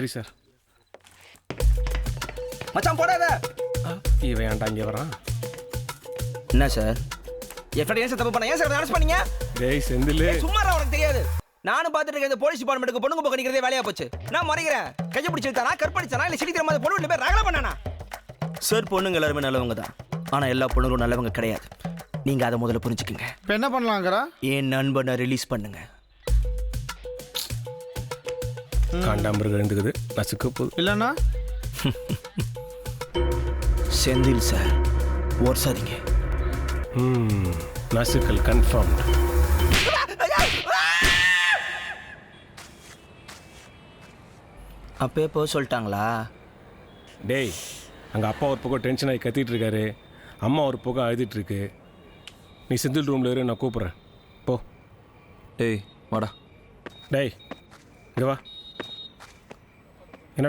சரி சார். மச்சான் போடாத. இவன் ஏன்டா இங்கே வரான்? என்ன சார் என் ஃப்ரெண்ட் ஏன் சார் தப்பு பண்ண? ஏன் சார் அரெஸ்ட் பண்ணீங்க? டேய் செந்தில், சும்மா உனக்கு தெரியாது. நானும் பார்த்துட்டு இருக்கேன். இந்த போலீஸ் டிபார்ட்மெண்ட்டுக்கு பொண்ணுங்க பக்கம் நிக்கிறதே வேலையா போச்சு. நான் முறைக்கிறேன். கையை பிடிச்சிருத்தானா, கற்பழிச்சானா, இல்லை சிரிக்கிற மாதிரி பொண்ணு வீட்டு பேர் ரகலை பண்ணானா? சார் பொண்ணுங்க எல்லாருமே நல்லவங்க தான். ஆனால் எல்லா பொண்ணுங்களும் நல்லவங்க கிடையாது. நீங்கள் அதை முதல்ல புரிஞ்சுக்குங்க. இப்போ என்ன பண்ணலாங்கிறா? என் நண்பனை ரிலீஸ் பண்ணுங்க. காண்டாமிருகம் எழுந்துக்குது, நசுக்க போகுது. இல்லைண்ணா செந்தில் சார் ஓர்சாதீங்க. நசுக்கல் கன்ஃபார்ம். அப்பயே போக சொல்லிட்டாங்களா? டேய், அங்கே அப்பா ஒரு பக்கம் டென்ஷன் ஆகி கத்திட்டு இருக்காரு, அம்மா ஒரு பக்கம் அழுதுட்டு இருக்கு. நீ செந்தில் ரூமில் இரு, நான் கூப்பிட்றேன். போ. டேய் வாடா. டேய் இங்கே வா.